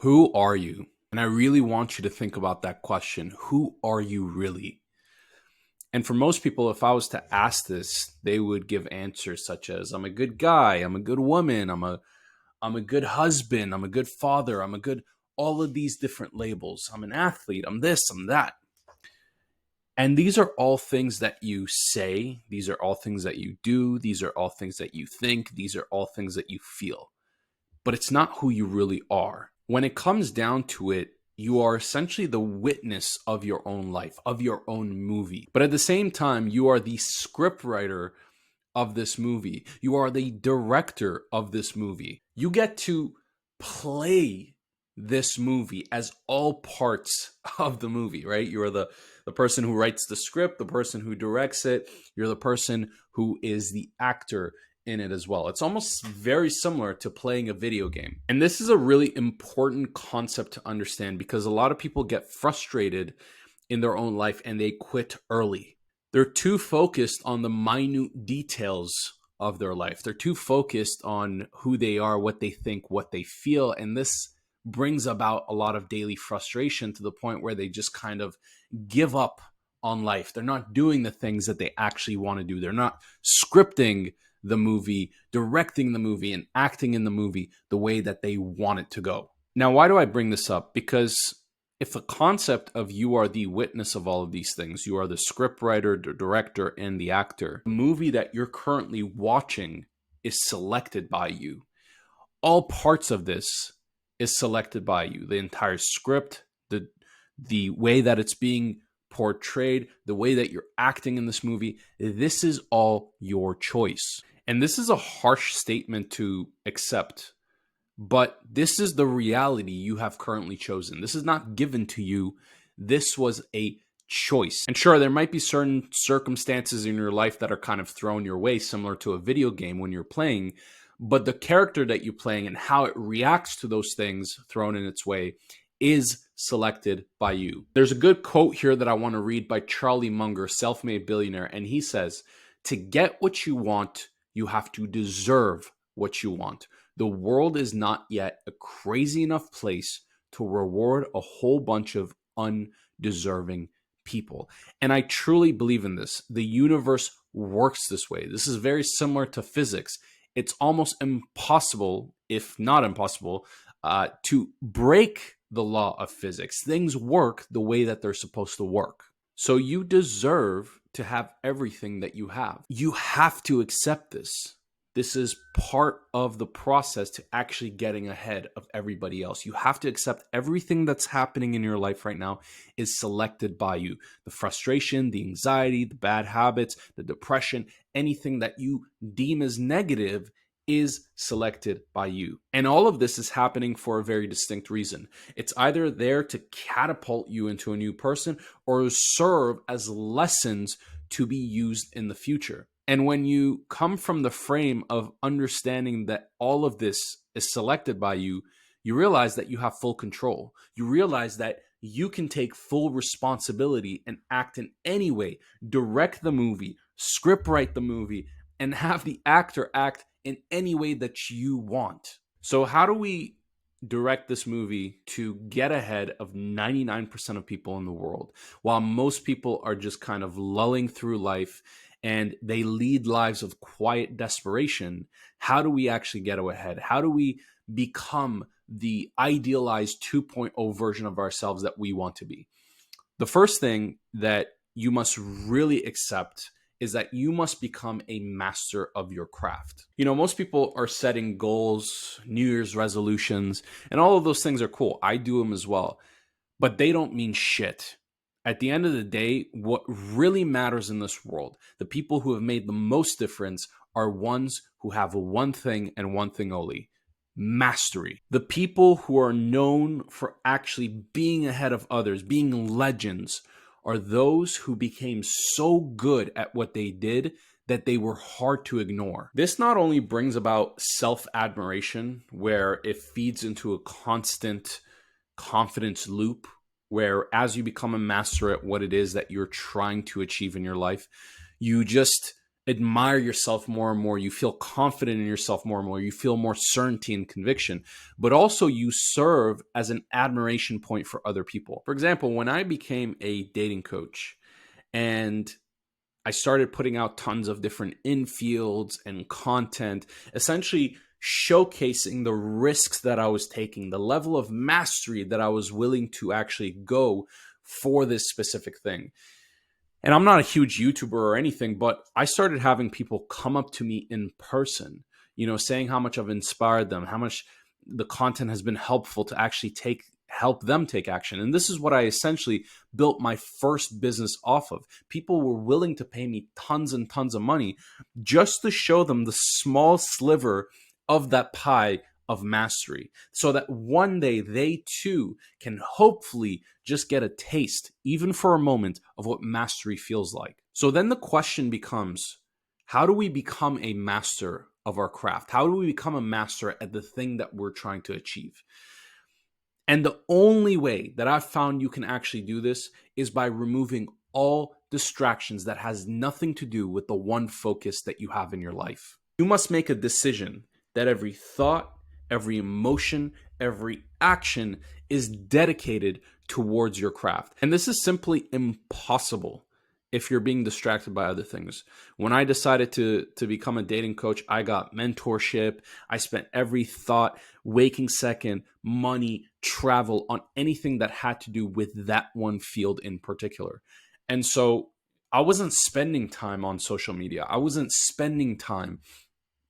Who are you? And I really want you to think about that question. Who are you really? And for most people, if I was to ask this, they would give answers such as I'm a good guy, I'm a good woman, I'm a good husband, I'm a good father, I'm a good all of these different labels. I'm an athlete, I'm this, I'm that. And these are all things that you say, these are all things that you do, these are all things that you think, these are all things that you feel. But it's not who you really are. When it comes down to it, you are essentially the witness of your own life, of your own movie. But at the same time, you are the scriptwriter of this movie. You are the director of this movie. You get to play this movie as all parts of the movie, right? You are the person who writes the script, the person who directs it. You're the person who is the actor in it as well. It's almost very similar to playing a video game. And this is a really important concept to understand because a lot of people get frustrated in their own life and they quit early. They're too focused on the minute details of their life. They're too focused on who they are, what they think, what they feel. And this brings about a lot of daily frustration to the point where they just kind of give up on life. They're not doing the things that they actually want to do. They're not scripting the movie, directing the movie, and acting in the movie the way that they want it to go. Now, why do I bring this up? Because if the concept of you are the witness of all of these things, you are the scriptwriter, the director, and the actor, the movie that you're currently watching is selected by you. All parts of this is selected by you. The entire script, the way that it's being portrayed, the way that you're acting in this movie, this is all your choice. And this is a harsh statement to accept, but this is the reality you have currently chosen. This is not given to you. This was a choice. And sure, there might be certain circumstances in your life that are kind of thrown your way, similar to a video game when you're playing, but the character that you're playing and how it reacts to those things thrown in its way is selected by you. There's a good quote here that I want to read by Charlie Munger, self-made billionaire, and he says, "To get what you want, you have to deserve what you want. The world is not yet a crazy enough place to reward a whole bunch of undeserving people." And I truly believe in this. The universe works this way. This is very similar to physics. It's almost impossible, if not impossible, to break the law of physics. Things work the way that they're supposed to work. So you deserve to have everything that you have. You have to accept this. This is part of the process to actually getting ahead of everybody else. You have to accept everything that's happening in your life right now is selected by you. The frustration, the anxiety, the bad habits, the depression, anything that you deem as negative is selected by you. And all of this is happening for a very distinct reason. It's either there to catapult you into a new person or serve as lessons to be used in the future. And when you come from the frame of understanding that all of this is selected by you, you realize that you have full control. You realize that you can take full responsibility and act in any way, direct the movie, script write the movie, and have the actor act in any way that you want. So how do we direct this movie to get ahead of 99% of people in the world while most people are just kind of lulling through life and they lead lives of quiet desperation? How do we actually get ahead? How do we become the idealized 2.0 version of ourselves that we want to be? The first thing that you must really accept is that you must become a master of your craft. You know, most people are setting goals, New Year's resolutions, and all of those things are cool. I do them as well, but they don't mean shit. At the end of the day, what really matters in this world, the people who have made the most difference are ones who have one thing and one thing only: mastery. The people who are known for actually being ahead of others, being legends, are those who became so good at what they did that they were hard to ignore. This not only brings about self-admiration, where it feeds into a constant confidence loop, where as you become a master at what it is that you're trying to achieve in your life, you just admire yourself more and more. You feel confident in yourself more and more. You feel more certainty and conviction, but also you serve as an admiration point for other people. For example, when I became a dating coach and I started putting out tons of different infields and content, essentially showcasing the risks that I was taking, the level of mastery that I was willing to actually go for this specific thing. And I'm not a huge YouTuber or anything, but I started having people come up to me in person, saying how much I've inspired them, how much the content has been helpful to actually help them take action. And this is what I essentially built my first business off of. People were willing to pay me tons and tons of money just to show them the small sliver of that pie of mastery, so that one day they too can hopefully just get a taste, even for a moment, of what mastery feels like. So then the question becomes, how do we become a master of our craft? How do we become a master at the thing that we're trying to achieve? And the only way that I've found you can actually do this is by removing all distractions that has nothing to do with the one focus that you have in your life. You must make a decision that every thought, every emotion, every action is dedicated towards your craft. And this is simply impossible if you're being distracted by other things. When I decided to become a dating coach, I got mentorship. I spent every thought, waking second, money, travel on anything that had to do with that one field in particular. And so I wasn't spending time on social media. I wasn't spending time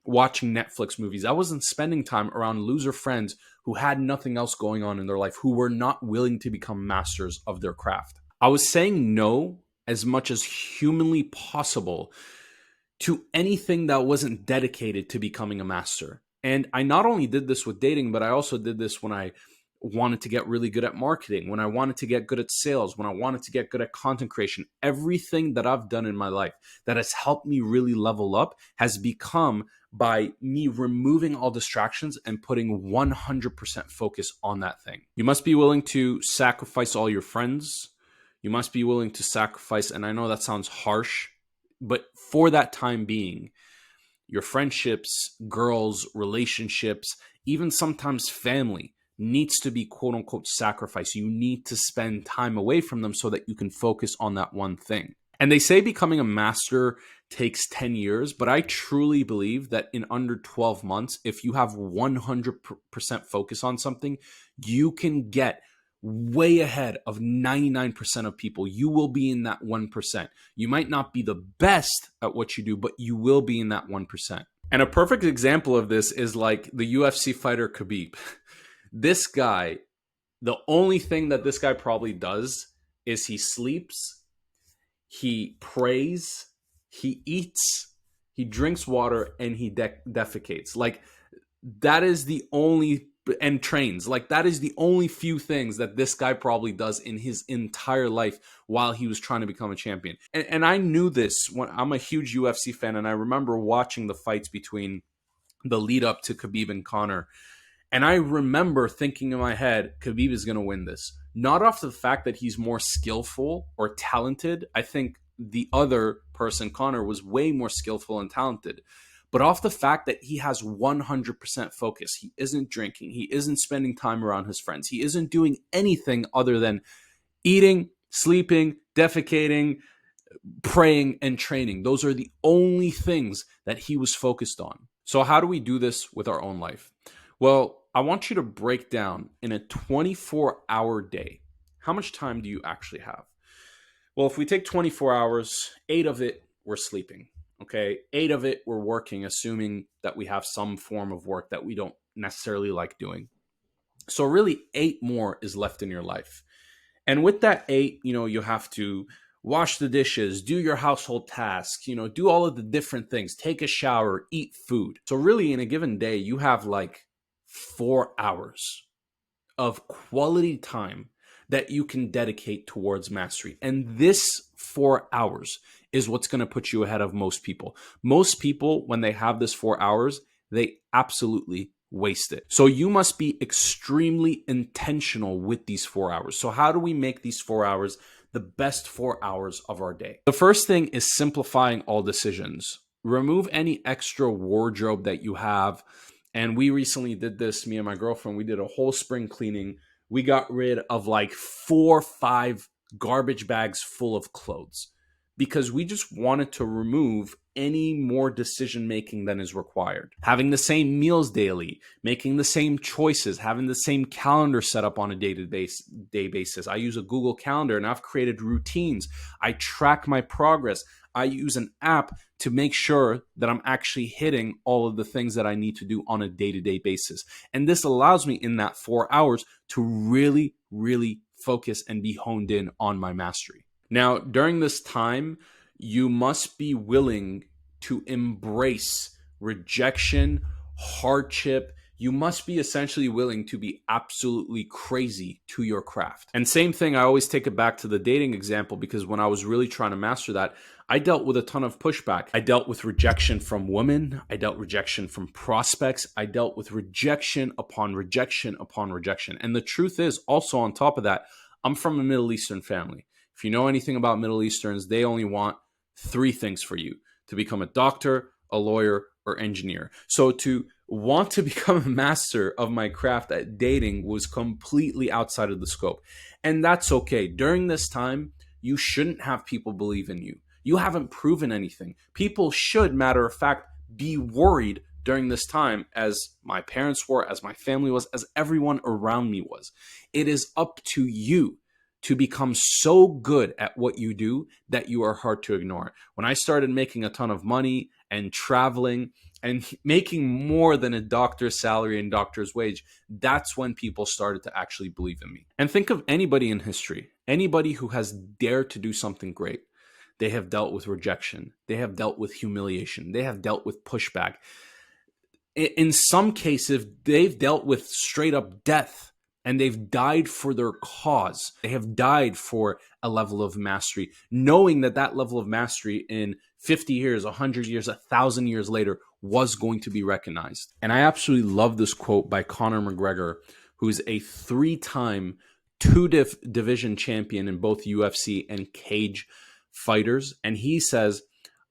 watching Netflix movies. I wasn't spending time around loser friends who had nothing else going on in their life, who were not willing to become masters of their craft. I was saying no as much as humanly possible to anything that wasn't dedicated to becoming a master. And I not only did this with dating, but I also did this when I wanted to get really good at marketing, when I wanted to get good at sales, when I wanted to get good at content creation. Everything that I've done in my life that has helped me really level up has become by me removing all distractions and putting 100% focus on that thing. You must be willing to sacrifice all your friends. You must be willing to sacrifice, and I know that sounds harsh, but for that time being, your friendships, girls, relationships, even sometimes family needs to be quote unquote sacrificed. You need to spend time away from them so that you can focus on that one thing. And they say becoming a master takes 10 years, but I truly believe that in under 12 months, if you have 100% focus on something, you can get way ahead of 99% of people. You will be in that 1%. You might not be the best at what you do, but you will be in that 1%. And a perfect example of this is like the UFC fighter Khabib. This guy, the only thing that this guy probably does is he sleeps, he prays, he eats, he drinks water, and he defecates. Like, that is the only, and trains. Like, that is the only few things that this guy probably does in his entire life while he was trying to become a champion. And I knew this when I'm a huge UFC fan, and I remember watching the fights between the lead up to Khabib and Conor. And I remember thinking in my head, Khabib is going to win this. Not off the fact that he's more skillful or talented. I think the other person, Conor, was way more skillful and talented. But off the fact that he has 100% focus. He isn't drinking. He isn't spending time around his friends. He isn't doing anything other than eating, sleeping, defecating, praying, and training. Those are the only things that he was focused on. So how do we do this with our own life? Well, I want you to break down in a 24-hour day, how much time do you actually have? Well, if we take 24 hours, 8 of it we're sleeping, okay? 8 of it we're working, assuming that we have some form of work that we don't necessarily like doing. So really 8 more is left in your life. And with that 8, you have to wash the dishes, do your household tasks, do all of the different things, take a shower, eat food. So really in a given day, you have like 4 hours of quality time that you can dedicate towards mastery. And this 4 hours is what's going to put you ahead of most people. Most people, when they have this 4 hours, they absolutely waste it. So you must be extremely intentional with these 4 hours. So how do we make these 4 hours the best 4 hours of our day. The first thing is simplifying all decisions. Remove any extra wardrobe that you have. And we recently did this, me and my girlfriend, we did a whole spring cleaning. We got rid of like 4 or 5 garbage bags full of clothes because we just wanted to remove any more decision making than is required. Having the same meals daily, making the same choices, having the same calendar set up on a day basis. I use a Google Calendar and I've created routines. I track my progress. I use an app to make sure that I'm actually hitting all of the things that I need to do on a day-to-day basis. And this allows me in that 4 hours to really, really focus and be honed in on my mastery. Now, during this time, you must be willing to embrace rejection, hardship. You must be essentially willing to be absolutely crazy to your craft. And same thing, I always take it back to the dating example because when I was really trying to master that, I dealt with a ton of pushback. I dealt with rejection from women. I dealt rejection from prospects. I dealt with rejection upon rejection upon rejection. And the truth is, also on top of that, I'm from a Middle Eastern family. If you know anything about Middle Easterns, they only want 3 things for you: to become a doctor, a lawyer, or engineer. So to want to become a master of my craft at dating was completely outside of the scope. And that's okay. During this time, you shouldn't have people believe in you. You haven't proven anything. People should, matter of fact, be worried during this time, as my parents were, as my family was, as everyone around me was. It is up to you to become so good at what you do that you are hard to ignore. When I started making a ton of money and traveling and making more than a doctor's salary and doctor's wage, that's when people started to actually believe in me. And think of anybody in history, anybody who has dared to do something great. They have dealt with rejection. They have dealt with humiliation. They have dealt with pushback. In some cases, they've dealt with straight up death. And they've died for their cause. They have died for a level of mastery, knowing that that level of mastery in 50 years, 100 years, 1,000 years later was going to be recognized. And I absolutely love this quote by Conor McGregor, who's a 3-time division champion in both UFC and cage fighters. And he says,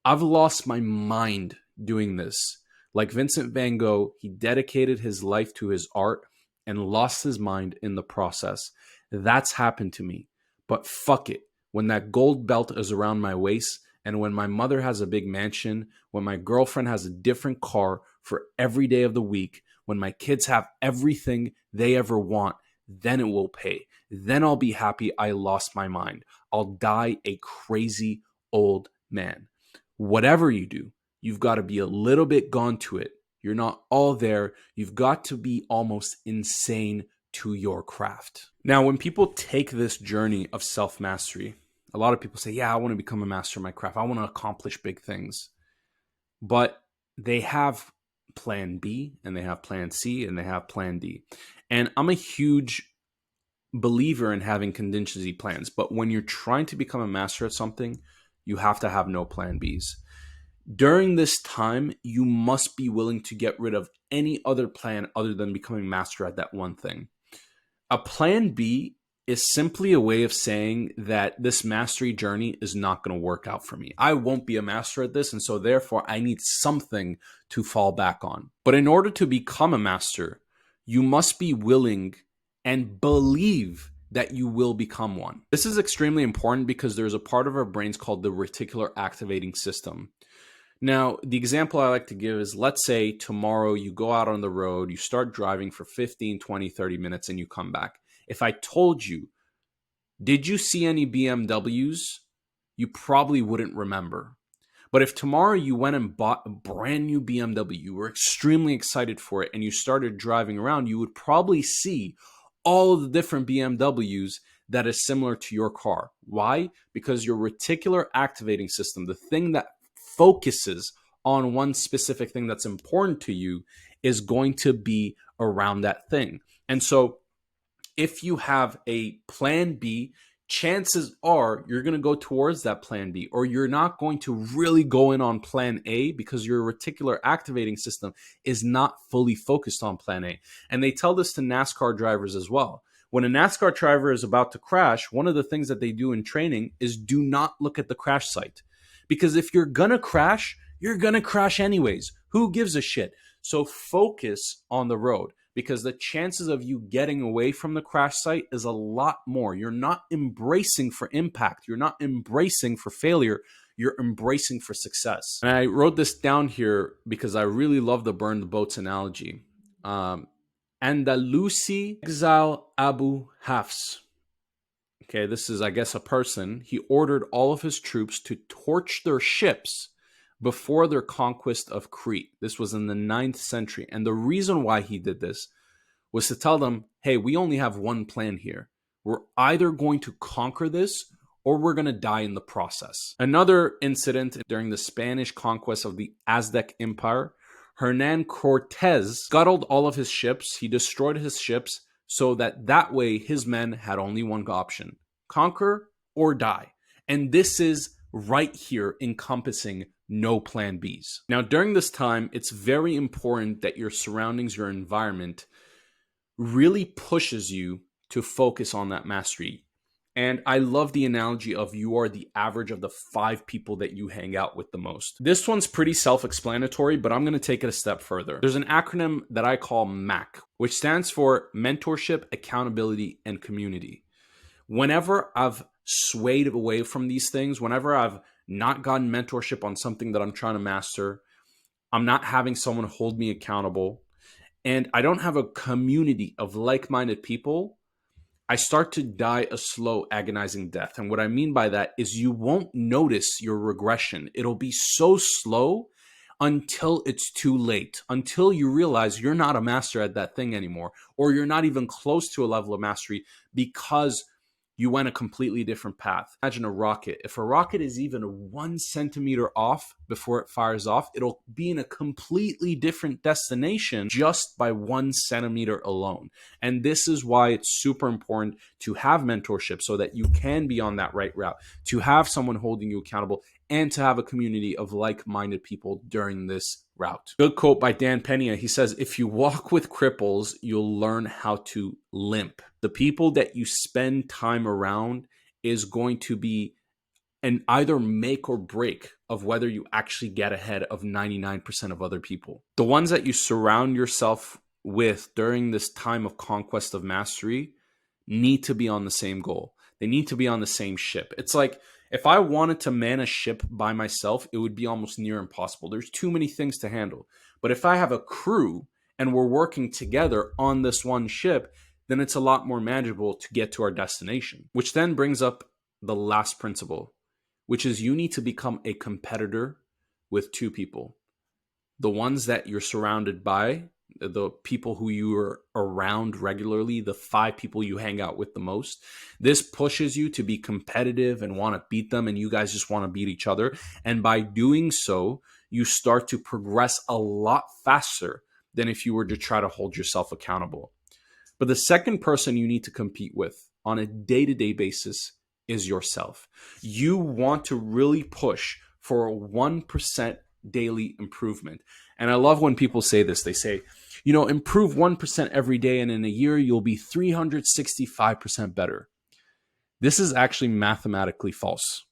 "I've lost my mind doing this. Like Vincent van Gogh, he dedicated his life to his art and lost his mind in the process. That's happened to me. But fuck it. When that gold belt is around my waist, and when my mother has a big mansion, when my girlfriend has a different car for every day of the week, when my kids have everything they ever want, then it will pay. Then I'll be happy I lost my mind. I'll die a crazy old man." Whatever you do, you've got to be a little bit gone to it. You're not all there. You've got to be almost insane to your craft. Now, when people take this journey of self-mastery, a lot of people say, yeah, I want to become a master of my craft. I want to accomplish big things. But they have plan B and they have plan C and they have plan D. And I'm a huge believer in having contingency plans. But when you're trying to become a master at something, you have to have no plan Bs. During this time, you must be willing to get rid of any other plan other than becoming master at that one thing. A plan B is simply a way of saying that this mastery journey is not going to work out for me. I won't be a master at this, and so therefore I need something to fall back on. But in order to become a master, you must be willing and believe that you will become one. This is extremely important because there's a part of our brains called the reticular activating system. Now, the example I like to give is, let's say tomorrow you go out on the road, you start driving for 15, 20, 30 minutes, and you come back. If I told you, did you see any BMWs? You probably wouldn't remember. But if tomorrow you went and bought a brand new BMW, you were extremely excited for it, and you started driving around, you would probably see all of the different BMWs that is similar to your car. Why? Because your reticular activating system, the thing that focuses on one specific thing that's important to you, is going to be around that thing. And so if you have a plan B, chances are you're going to go towards that plan B, or you're not going to really go in on plan A because your reticular activating system is not fully focused on plan A. And they tell this to NASCAR drivers as well. When a NASCAR driver is about to crash, one of the things that they do in training is do not look at the crash site. Because if you're going to crash, you're going to crash anyways. Who gives a shit? So focus on the road, because the chances of you getting away from the crash site is a lot more. You're not embracing for impact. You're not embracing for failure. You're embracing for success. And I wrote this down here because I really love the burn the boats analogy. Andalusi exile Abu Hafs. Okay, this is, I guess, a person. He ordered all of his troops to torch their ships before their conquest of Crete. This was in the 9th century. And the reason why he did this was to tell them, hey, we only have one plan here. We're either going to conquer this or we're going to die in the process. Another incident during the Spanish conquest of the Aztec Empire, Hernan Cortez scuttled all of his ships. He destroyed his ships so that way his men had only one option: conquer or die. And this is right here encompassing no plan Bs. Now, during this time, it's very important that your surroundings, your environment really pushes you to focus on that mastery. And I love the analogy of you are the average of the 5 people that you hang out with the most. This one's pretty self-explanatory, but I'm going to take it a step further. There's an acronym that I call MAC, which stands for Mentorship, Accountability, and Community. Whenever I've swayed away from these things, whenever I've not gotten mentorship on something that I'm trying to master, I'm not having someone hold me accountable, and I don't have a community of like-minded people, I start to die a slow, agonizing death. And what I mean by that is you won't notice your regression. It'll be so slow until it's too late, until you realize you're not a master at that thing anymore, or you're not even close to a level of mastery because you went a completely different path. Imagine a rocket. If a rocket is even 1 centimeter off before it fires off, it'll be in a completely different destination just by 1 centimeter alone. And this is why it's super important to have mentorship so that you can be on that right route, to have someone holding you accountable, and to have a community of like-minded people during this route. Good quote by Dan Pena. He says, if you walk with cripples, you'll learn how to limp. The people that you spend time around is going to be an either make or break of whether you actually get ahead of 99% of other people. The ones that you surround yourself with during this time of conquest of mastery need to be on the same goal. They need to be on the same ship. It's like, if I wanted to man a ship by myself, it would be almost near impossible. There's too many things to handle. But if I have a crew and we're working together on this one ship, then it's a lot more manageable to get to our destination. Which then brings up the last principle, which is you need to become a competitor with 2 people. The ones that you're surrounded by, the people who you are around regularly, the 5 people you hang out with the most. This pushes you to be competitive and want to beat them, and you guys just want to beat each other. And by doing so, you start to progress a lot faster than if you were to try to hold yourself accountable. But the second person you need to compete with on a day-to-day basis is yourself. You want to really push for a 1% daily improvement. And I love when people say this. They say, improve 1% every day, and in a year, you'll be 365% better. This is actually mathematically false.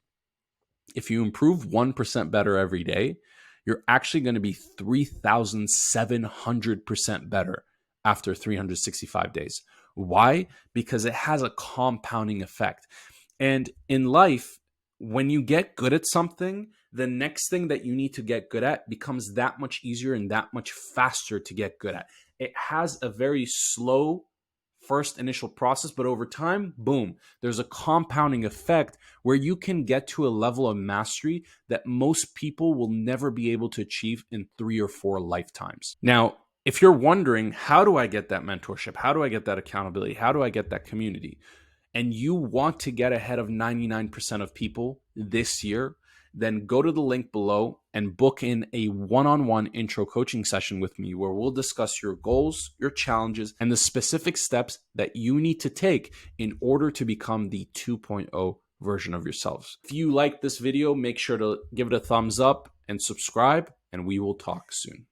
If you improve 1% better every day, you're actually going to be 3,700% better after 365 days. Why? Because it has a compounding effect. And in life, when you get good at something, the next thing that you need to get good at becomes that much easier and that much faster to get good at. It has a very slow first initial process, but over time, boom, there's a compounding effect where you can get to a level of mastery that most people will never be able to achieve in 3 or 4 lifetimes. Now, if you're wondering, how do I get that mentorship? How do I get that accountability? How do I get that community? And you want to get ahead of 99% of people this year, then go to the link below and book in a one-on-one intro coaching session with me where we'll discuss your goals, your challenges, and the specific steps that you need to take in order to become the 2.0 version of yourselves. If you like this video, make sure to give it a thumbs up and subscribe, and we will talk soon.